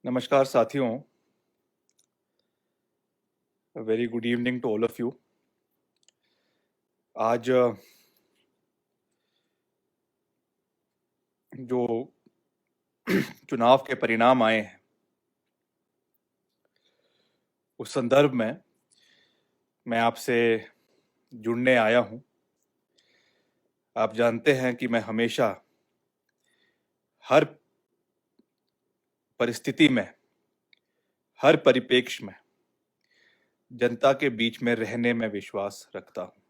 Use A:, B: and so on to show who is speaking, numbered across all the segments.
A: नमस्कार साथियों, very good evening to all of you. आज जो चुनाव के परिणाम आए हैं उस संदर्भ में मैं आपसे जुड़ने आया हूं। आप जानते हैं कि मैं हमेशा हर परिस्थिति में, हर परिप्रेक्ष्य में जनता के बीच में रहने में विश्वास रखता हूं।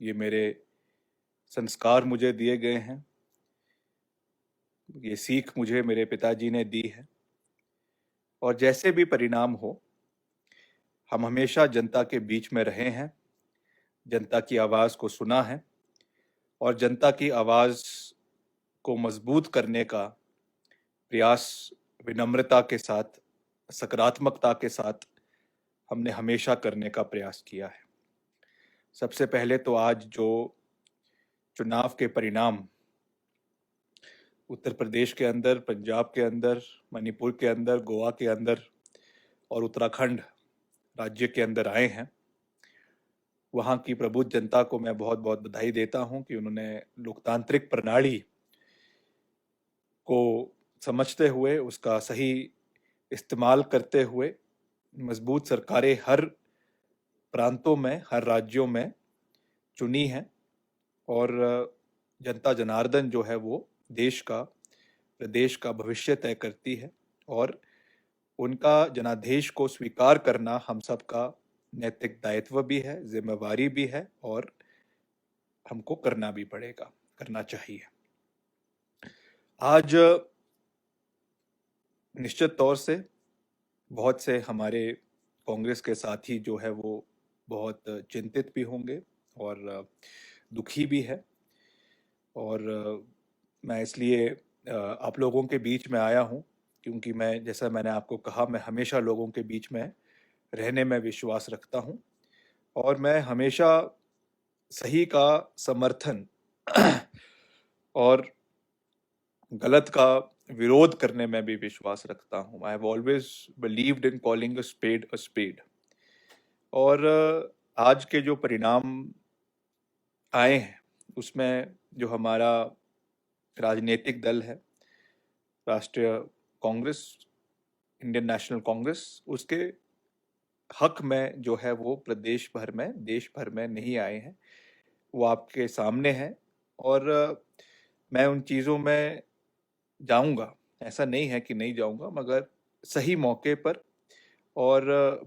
A: ये मेरे संस्कार मुझे दिए गए हैं, ये सीख मुझे मेरे पिताजी ने दी है। और जैसे भी परिणाम हो, हम हमेशा जनता के बीच में रहे हैं, जनता की आवाज़ को सुना है और जनता की आवाज़ को मजबूत करने का प्रयास विनम्रता के साथ, सकारात्मकता के साथ हमने हमेशा करने का प्रयास किया है। सबसे पहले तो आज जो चुनाव के परिणाम उत्तर प्रदेश के अंदर, पंजाब के अंदर, मणिपुर के अंदर, गोवा के अंदर और उत्तराखंड राज्य के अंदर आए हैं, वहाँ की प्रबुद्ध जनता को मैं बहुत बहुत बधाई देता हूँ कि उन्होंने लोकतांत्रिक प्रणाली को समझते हुए, उसका सही इस्तेमाल करते हुए मजबूत सरकारें हर प्रांतों में, हर राज्यों में चुनी हैं। और जनता जनार्दन जो है वो देश का, प्रदेश का भविष्य तय करती है और उनका जनादेश को स्वीकार करना हम सबका नैतिक दायित्व भी है, जिम्मेवारी भी है और हमको करना भी पड़ेगा, करना चाहिए। आज निश्चित तौर से बहुत से हमारे कांग्रेस के साथी जो है वो बहुत चिंतित भी होंगे और दुखी भी है। और मैं इसलिए आप लोगों के बीच में आया हूँ क्योंकि मैं, जैसा मैंने आपको कहा, मैं हमेशा लोगों के बीच में रहने में विश्वास रखता हूँ और मैं हमेशा सही का समर्थन और गलत का विरोध करने में भी विश्वास रखता हूँ। I have always believed in calling a spade. और आज के जो परिणाम आए हैं उसमें जो हमारा राजनीतिक दल है, राष्ट्रीय कांग्रेस, इंडियन नेशनल कांग्रेस, उसके हक में जो है वो प्रदेश भर में, देश भर में नहीं आए हैं, वो आपके सामने हैं। और मैं उन चीज़ों में जाऊंगा, ऐसा नहीं है कि नहीं जाऊंगा, मगर सही मौके पर और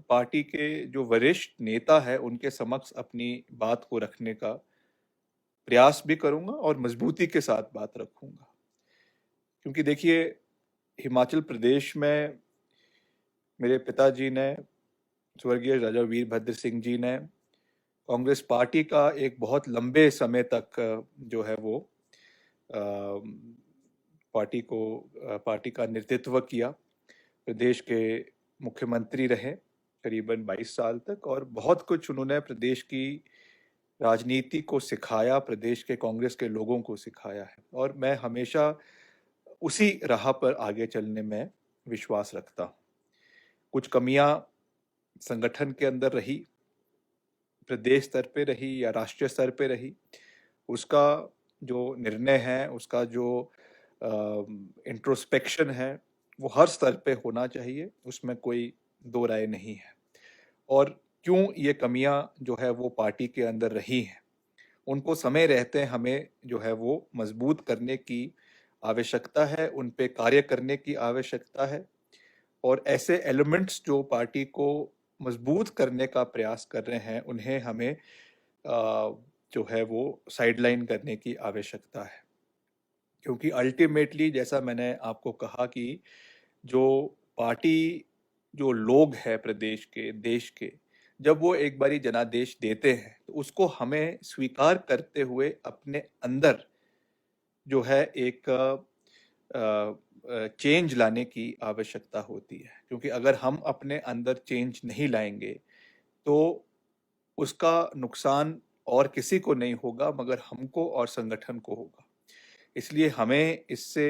A: पार्टी के जो वरिष्ठ नेता है उनके समक्ष अपनी बात को रखने का प्रयास भी करूंगा और मजबूती के साथ बात रखूंगा। क्योंकि देखिए, हिमाचल प्रदेश में मेरे पिताजी ने, स्वर्गीय राजा वीरभद्र सिंह जी ने, कांग्रेस पार्टी का एक बहुत लंबे समय तक जो है वो पार्टी का नेतृत्व किया। प्रदेश के मुख्यमंत्री रहे करीबन 22 साल तक और बहुत कुछ उन्होंने प्रदेश की राजनीति को सिखाया, प्रदेश के कांग्रेस के लोगों को सिखाया है और मैं हमेशा उसी राह पर आगे चलने में विश्वास रखता हूँ। कुछ कमियां संगठन के अंदर रही, प्रदेश स्तर पे रही या राष्ट्रीय स्तर पे रही, उसका जो निर्णय है, उसका जो इंट्रोस्पेक्शन है, वो हर स्तर पे होना चाहिए, उसमें कोई दो राय नहीं है। और क्यों ये कमियां जो है वो पार्टी के अंदर रही हैं, उनको समय रहते हमें जो है वो मजबूत करने की आवश्यकता है, उन पे कार्य करने की आवश्यकता है। और ऐसे एलिमेंट्स जो पार्टी को मजबूत करने का प्रयास कर रहे हैं, उन्हें हमें जो है वो साइडलाइन करने की आवश्यकता है। क्योंकि अल्टीमेटली, जैसा मैंने आपको कहा कि जो पार्टी, जो लोग हैं प्रदेश के, देश के, जब वो एक बारी जनादेश देते हैं तो उसको हमें स्वीकार करते हुए अपने अंदर जो है एक चेंज लाने की आवश्यकता होती है। क्योंकि अगर हम अपने अंदर चेंज नहीं लाएंगे तो उसका नुकसान और किसी को नहीं होगा मगर हमको और संगठन को होगा। इसलिए हमें इससे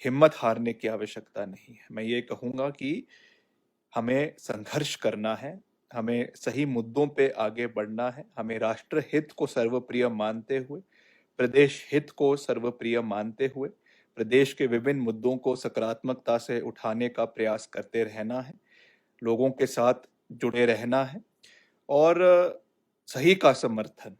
A: हिम्मत हारने की आवश्यकता नहीं है। मैं ये कहूँगा कि हमें संघर्ष करना है, हमें सही मुद्दों पे आगे बढ़ना है, हमें राष्ट्र हित को सर्वप्रिय मानते हुए, प्रदेश हित को सर्वप्रिय मानते हुए, प्रदेश के विभिन्न मुद्दों को सकारात्मकता से उठाने का प्रयास करते रहना है, लोगों के साथ जुड़े रहना है और सही का समर्थन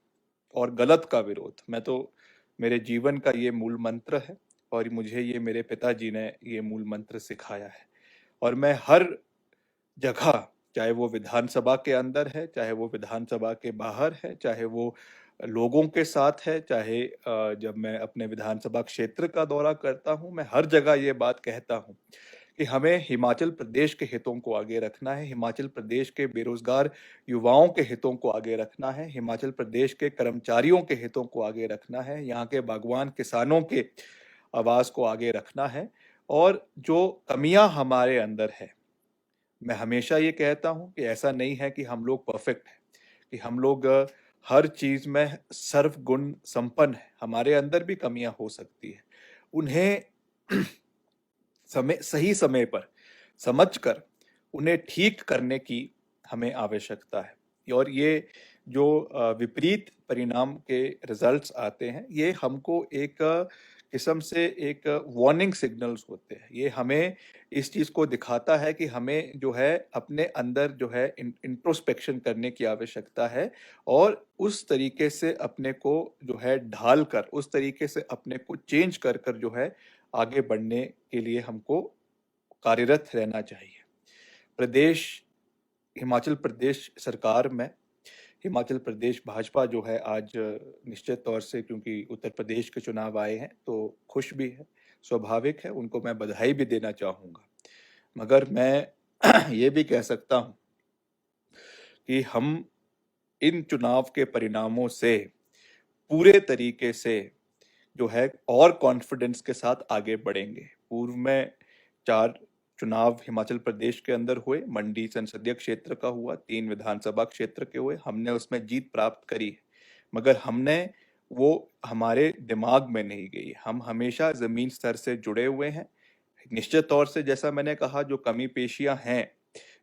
A: और गलत का विरोध। मैं तो मेरे जीवन का ये मूल मंत्र है और मुझे ये मेरे पिताजी ने ये मूल मंत्र सिखाया है और मैं हर जगह, चाहे वो विधानसभा के अंदर है, चाहे वो विधानसभा के बाहर है, चाहे वो लोगों के साथ है, चाहे जब मैं अपने विधानसभा क्षेत्र का दौरा करता हूँ, मैं हर जगह ये बात कहता हूँ कि हमें हिमाचल प्रदेश के हितों को आगे रखना है, हिमाचल प्रदेश के बेरोजगार युवाओं के हितों को आगे रखना है, हिमाचल प्रदेश के कर्मचारियों के हितों को आगे रखना है, यहाँ के बागवान किसानों के आवाज को आगे रखना है और जो कमियां हमारे अंदर है, मैं हमेशा ये कहता हूँ कि ऐसा नहीं है कि हम लोग परफेक्ट हैं, कि हम लोग हर चीज में सर्वगुण संपन्न है। हमारे अंदर भी कमियां हो सकती है, उन्हें सही समय पर समझकर उन्हें ठीक करने की हमें आवश्यकता है और ये जो विपरीत परिणाम के रिजल्ट्स आते हैं, ये हमको एक किस्म से एक वार्निंग सिग्नल्स होते हैं। ये हमें इस चीज़ को दिखाता है कि हमें जो है अपने अंदर जो है इंट्रोस्पेक्शन करने की आवश्यकता है और उस तरीके से अपने को जो है ढाल कर, उस तरीके से अपने को चेंज कर कर जो है आगे बढ़ने के लिए हमको कार्यरत रहना चाहिए। प्रदेश हिमाचल प्रदेश सरकार में हिमाचल प्रदेश भाजपा जो है आज निश्चित तौर से, क्योंकि उत्तर प्रदेश के चुनाव आए हैं तो खुश भी है, स्वाभाविक है, उनको मैं बधाई भी देना चाहूँगा। मगर मैं ये भी कह सकता हूँ कि हम इन चुनाव के परिणामों से पूरे तरीके से जो है और कॉन्फिडेंस के साथ आगे बढ़ेंगे। पूर्व में 4 चुनाव हिमाचल प्रदेश के अंदर हुए, मंडी संसदीय क्षेत्र का हुआ, 3 विधानसभा क्षेत्र के हुए, हमने उसमें जीत प्राप्त करी है, मगर हमने वो हमारे दिमाग में नहीं गई। हम हमेशा जमीन स्तर से जुड़े हुए हैं। निश्चित तौर से जैसा मैंने कहा, जो कमी पेशियां हैं,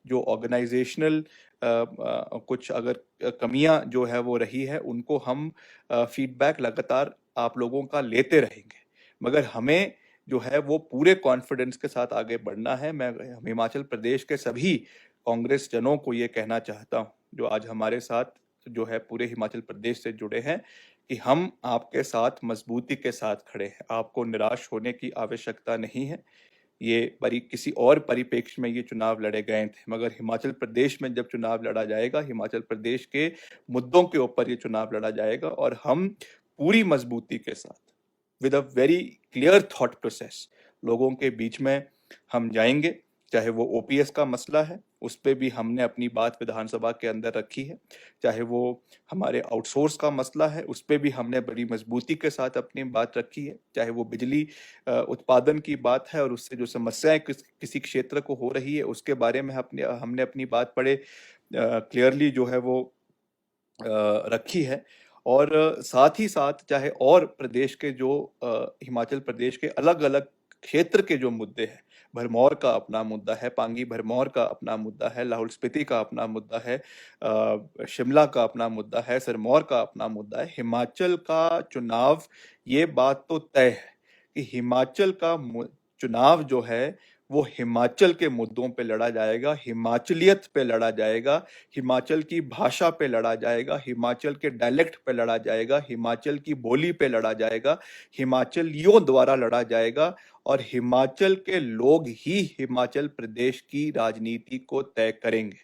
A: जो ऑर्गेनाइजेशनल कुछ अगर कमियां जो है वो रही है, उनको हम फीडबैक लगातार आप लोगों का लेते रहेंगे, मगर हमें जो है वो पूरे कॉन्फिडेंस के साथ आगे बढ़ना है। मैं हिमाचल प्रदेश के सभी कांग्रेस जनों को ये कहना चाहता हूँ जो आज हमारे साथ जो है पूरे हिमाचल प्रदेश से जुड़े हैं कि हम आपके साथ मजबूती के साथ खड़े हैं। आपको निराश होने की आवश्यकता नहीं है। ये किसी और परिप्रेक्ष्य में ये चुनाव लड़े गए थे, मगर हिमाचल प्रदेश में जब चुनाव लड़ा जाएगा, हिमाचल प्रदेश के मुद्दों के ऊपर ये चुनाव लड़ा जाएगा और हम पूरी मजबूती के साथ with a very clear thought process लोगों के बीच में हम जाएंगे। चाहे वो ओपीएस का मसला है, उस पर भी हमने अपनी बात विधानसभा के अंदर रखी है, चाहे वो हमारे आउटसोर्स का मसला है, उस पर भी हमने बड़ी मजबूती के साथ अपनी बात रखी है, चाहे वो बिजली उत्पादन की बात है और उससे जो समस्याएं किसी क्षेत्र को हो रही है उसके बारे में हमने अपनी बात बड़े क्लियरली जो है वो रखी है। और साथ ही साथ चाहे और प्रदेश के जो हिमाचल प्रदेश के अलग अलग क्षेत्र के जो मुद्दे हैं, भरमौर का अपना मुद्दा है, पांगी भरमौर का अपना मुद्दा है, लाहौल स्पीति का अपना मुद्दा है, शिमला का अपना मुद्दा है, सिरमौर का अपना मुद्दा है। हिमाचल का चुनाव, ये बात तो तय है कि हिमाचल का चुनाव जो है वो हिमाचल के मुद्दों पे लड़ा जाएगा, हिमाचलियत पे लड़ा जाएगा, हिमाचल की भाषा पे लड़ा जाएगा, हिमाचल के डायलेक्ट पे लड़ा जाएगा, हिमाचल की बोली पे लड़ा जाएगा, हिमाचलियों द्वारा लड़ा जाएगा और हिमाचल के लोग ही हिमाचल प्रदेश की राजनीति को तय करेंगे।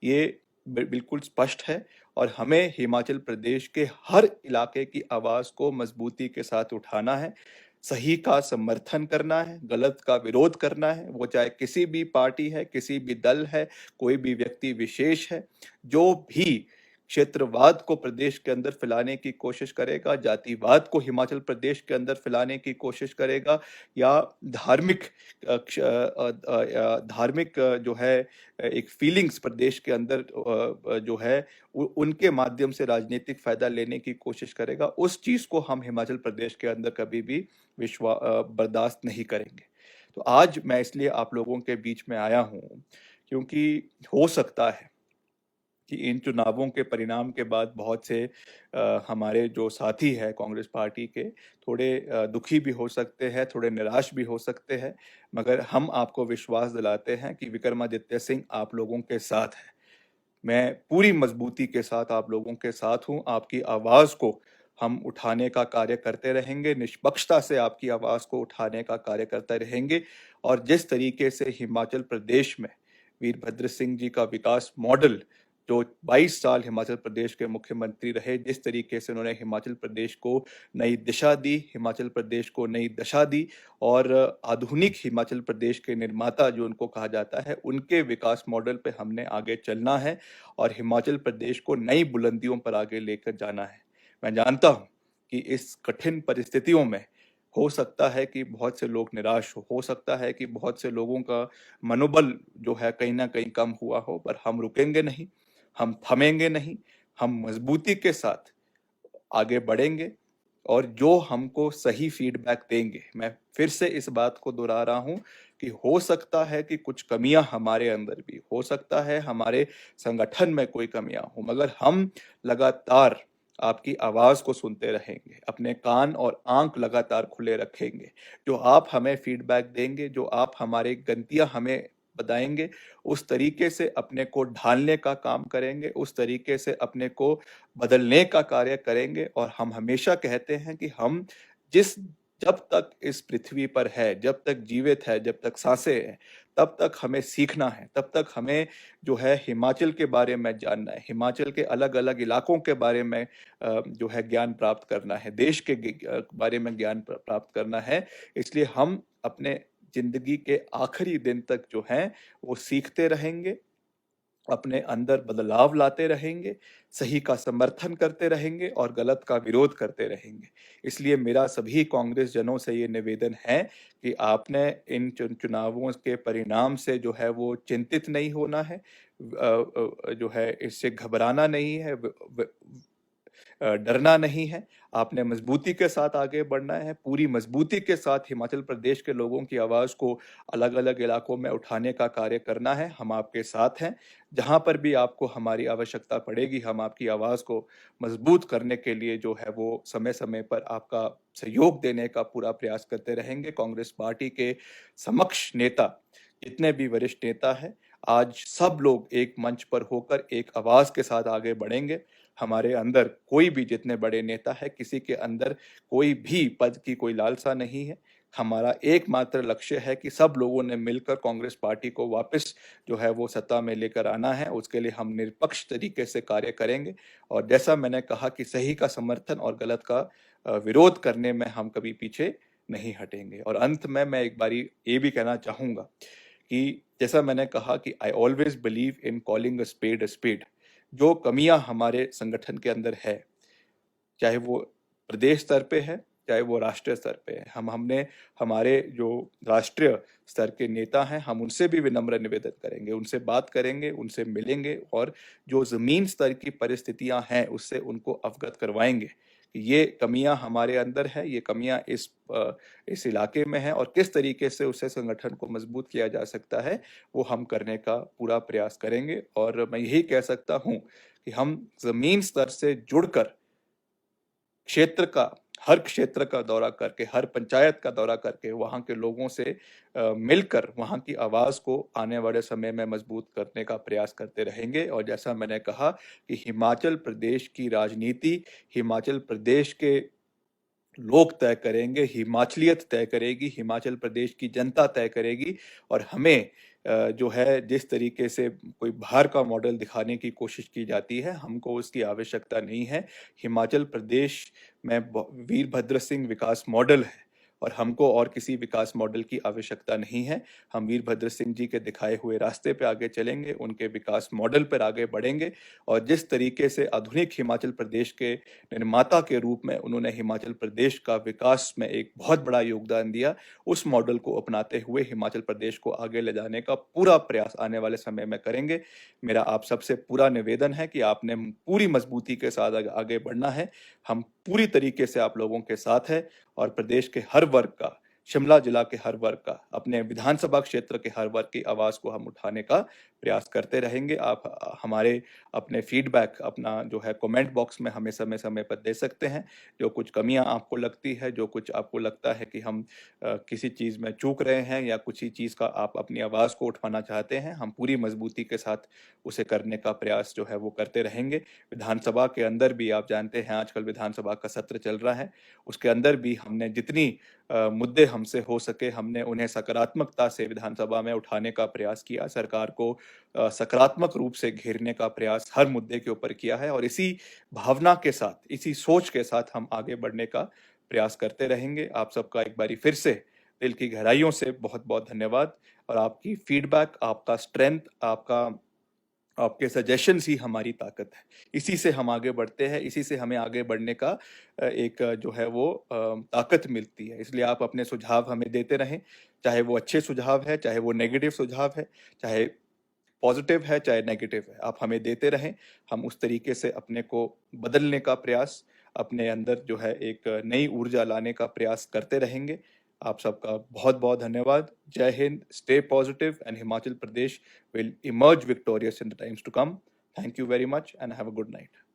A: ये बिल्कुल स्पष्ट है और हमें हिमाचल प्रदेश के हर इलाके की आवाज को मजबूती के साथ उठाना है, सही का समर्थन करना है, गलत का विरोध करना है, वो चाहे किसी भी पार्टी है, किसी भी दल है, कोई भी व्यक्ति विशेष है, जो भी क्षेत्रवाद को प्रदेश के अंदर फैलाने की कोशिश करेगा, जातिवाद को हिमाचल प्रदेश के अंदर फैलाने की कोशिश करेगा या धार्मिक जो है एक फीलिंग्स प्रदेश के अंदर जो है उनके माध्यम से राजनीतिक फायदा लेने की कोशिश करेगा, उस चीज को हम हिमाचल प्रदेश के अंदर कभी भी बर्दाश्त नहीं करेंगे। तो आज मैं इसलिए आप लोगों के बीच में आया हूँ क्योंकि हो सकता है कि इन चुनावों के परिणाम के बाद बहुत से हमारे जो साथी हैं कांग्रेस पार्टी के थोड़े दुखी भी हो सकते हैं, थोड़े निराश भी हो सकते हैं, मगर हम आपको विश्वास दिलाते हैं कि विक्रमादित्य सिंह आप लोगों के साथ है। मैं पूरी मजबूती के साथ आप लोगों के साथ हूं। आपकी आवाज को हम उठाने का कार्य करते रहेंगे, निष्पक्षता से आपकी आवाज को उठाने का कार्य करते रहेंगे। और जिस तरीके से हिमाचल प्रदेश में वीरभद्र सिंह जी का विकास मॉडल, जो 22 साल हिमाचल प्रदेश के मुख्यमंत्री रहे, जिस तरीके से उन्होंने हिमाचल प्रदेश को नई दिशा दी, हिमाचल प्रदेश को नई दशा दी और आधुनिक हिमाचल प्रदेश के निर्माता जो उनको कहा जाता है, उनके विकास मॉडल पे हमने आगे चलना है और हिमाचल प्रदेश को नई बुलंदियों पर आगे लेकर जाना है। मैं जानता हूं कि इस कठिन परिस्थितियों में हो सकता है कि बहुत से लोग निराश हो सकता है कि बहुत से लोगों का मनोबल जो है कहीं ना कहीं कम हुआ हो, पर हम रुकेंगे नहीं, हम थमेंगे नहीं, हम मजबूती के साथ आगे बढ़ेंगे और जो हमको सही फीडबैक देंगे, मैं फिर से इस बात को दोहरा रहा हूं कि हो सकता है कि कुछ कमियां हमारे अंदर भी हो सकता है, हमारे संगठन में कोई कमियां हो, मगर हम लगातार आपकी आवाज को सुनते रहेंगे, अपने कान और आंख लगातार खुले रखेंगे। जो आप हमें फीडबैक देंगे, जो आप हमारे गलतियां हमें बताएंगे, उस तरीके से अपने को ढालने का काम करेंगे, उस तरीके से अपने को बदलने का कार्य करेंगे। और हम हमेशा कहते हैं कि हम जिस जब तक इस पृथ्वी पर है, जब तक जीवित है, जब तक सांसें हैं, तब तक हमें सीखना है, तब तक हमें जो है हिमाचल के बारे में जानना है, हिमाचल के अलग अलग इलाकों के बारे में जो है ज्ञान प्राप्त करना है, देश के बारे में ज्ञान प्राप्त करना है। इसलिए हम अपने जिंदगी के आखिरी दिन तक जो है वो सीखते रहेंगे, अपने अंदर बदलाव लाते रहेंगे, सही का समर्थन करते रहेंगे और गलत का विरोध करते रहेंगे। इसलिए मेरा सभी कांग्रेस जनों से ये निवेदन है कि आपने इन चुनावों के परिणाम से जो है वो चिंतित नहीं होना है, जो है इससे घबराना नहीं है, डरना नहीं है। आपने मजबूती के साथ आगे बढ़ना है, पूरी मजबूती के साथ हिमाचल प्रदेश के लोगों की आवाज़ को अलग अलग इलाकों में उठाने का कार्य करना है। हम आपके साथ हैं। जहां पर भी आपको हमारी आवश्यकता पड़ेगी, हम आपकी आवाज़ को मजबूत करने के लिए जो है वो समय समय पर आपका सहयोग देने का पूरा प्रयास करते रहेंगे। कांग्रेस पार्टी के समक्ष नेता, जितने भी वरिष्ठ नेता हैं, आज सब लोग एक मंच पर होकर एक आवाज़ के साथ आगे बढ़ेंगे। हमारे अंदर कोई भी, जितने बड़े नेता है, किसी के अंदर कोई भी पद की कोई लालसा नहीं है। हमारा एकमात्र लक्ष्य है कि सब लोगों ने मिलकर कांग्रेस पार्टी को वापस जो है वो सत्ता में लेकर आना है। उसके लिए हम निष्पक्ष तरीके से कार्य करेंगे और जैसा मैंने कहा कि सही का समर्थन और गलत का विरोध करने में हम कभी पीछे नहीं हटेंगे। और अंत में मैं एक बारी ये भी कहना चाहूंगा कि जैसा मैंने कहा कि I always believe in calling a spade. जो कमियां हमारे संगठन के अंदर है, चाहे वो प्रदेश स्तर पे है, चाहे वो राष्ट्रीय स्तर पे है, हमने हमारे जो राष्ट्रीय स्तर के नेता हैं, हम उनसे भी विनम्र निवेदन करेंगे, उनसे बात करेंगे, उनसे मिलेंगे और जो जमीन स्तर की परिस्थितियां हैं उससे उनको अवगत करवाएंगे कि ये कमियां हमारे अंदर है, ये कमियां इस इलाके में है और किस तरीके से उससे संगठन को मजबूत किया जा सकता है, वो हम करने का पूरा प्रयास करेंगे। और मैं यही कह सकता हूं कि हम जमीन स्तर से जुड़कर क्षेत्र का, हर क्षेत्र का दौरा करके, हर पंचायत का दौरा करके, वहाँ के लोगों से मिलकर वहाँ की आवाज़ को आने वाले समय में मजबूत करने का प्रयास करते रहेंगे। और जैसा मैंने कहा कि हिमाचल प्रदेश की राजनीति, हिमाचल प्रदेश के लोग तय करेंगे, हिमाचलियत तय करेगी, हिमाचल प्रदेश की जनता तय करेगी। और हमें जो है जिस तरीके से कोई बाहर का मॉडल दिखाने की कोशिश की जाती है, हमको उसकी आवश्यकता नहीं है। हिमाचल प्रदेश में वीरभद्र सिंह विकास मॉडल है और हमको और किसी विकास मॉडल की आवश्यकता नहीं है। हम वीरभद्र सिंह जी के दिखाए हुए रास्ते पे आगे चलेंगे, उनके विकास मॉडल पर आगे बढ़ेंगे और जिस तरीके से आधुनिक हिमाचल प्रदेश के निर्माता के रूप में उन्होंने हिमाचल प्रदेश का विकास में एक बहुत बड़ा योगदान दिया, उस मॉडल को अपनाते हुए हिमाचल प्रदेश को आगे ले जाने का पूरा प्रयास आने वाले समय में करेंगे। मेरा आप सबसे पूरा निवेदन है कि आपने पूरी मजबूती के साथ आगे बढ़ना है। हम पूरी तरीके से आप लोगों के साथ हैं और प्रदेश के हर वर्ग का शिमला जिला के हर वर्ग का, अपने विधानसभा क्षेत्र के हर वर्ग की आवाज़ को हम उठाने का प्रयास करते रहेंगे। आप हमारे अपने फीडबैक अपना जो है कमेंट बॉक्स में हमें समय-समय पर दे सकते हैं। जो कुछ कमियाँ आपको लगती है, जो कुछ आपको लगता है कि हम किसी चीज़ में चूक रहे हैं या किसी चीज़ का आप अपनी आवाज़ को उठाना चाहते हैं, हम पूरी मज़बूती के साथ उसे करने का प्रयास जो है वो करते रहेंगे। विधानसभा के अंदर भी आप जानते हैं आजकल विधानसभा का सत्र चल रहा है, उसके अंदर भी हमने जितनी मुद्दे हमसे हो सके हमने उन्हें सकारात्मकता से विधानसभा में उठाने का प्रयास किया। सरकार को सकारात्मक रूप से घेरने का प्रयास हर मुद्दे के ऊपर किया है और इसी भावना के साथ, इसी सोच के साथ हम आगे बढ़ने का प्रयास करते रहेंगे। आप सबका एक बारी फिर से दिल की गहराइयों से बहुत-बहुत धन्यवाद और आपकी फीडबैक, आपका स्ट्रेंथ, आपके सजेशंस ही हमारी ताकत है। इसी से हम आगे बढ़ते हैं, इसी से हमें आगे बढ़ने का एक जो है वो ताकत मिलती है। इसलिए आप अपने सुझाव हमें देते रहें, चाहे वो अच्छे सुझाव है, चाहे वो नेगेटिव सुझाव है, चाहे पॉजिटिव है, चाहे नेगेटिव है, आप हमें देते रहें। हम उस तरीके से अपने को बदलने का प्रयास, अपने अंदर जो है एक नई ऊर्जा लाने का प्रयास करते रहेंगे। आप सबका बहुत-बहुत धन्यवाद। जय Hind, stay positive and Himachal Pradesh will emerge victorious in the times to come. Thank you very much and have a good night.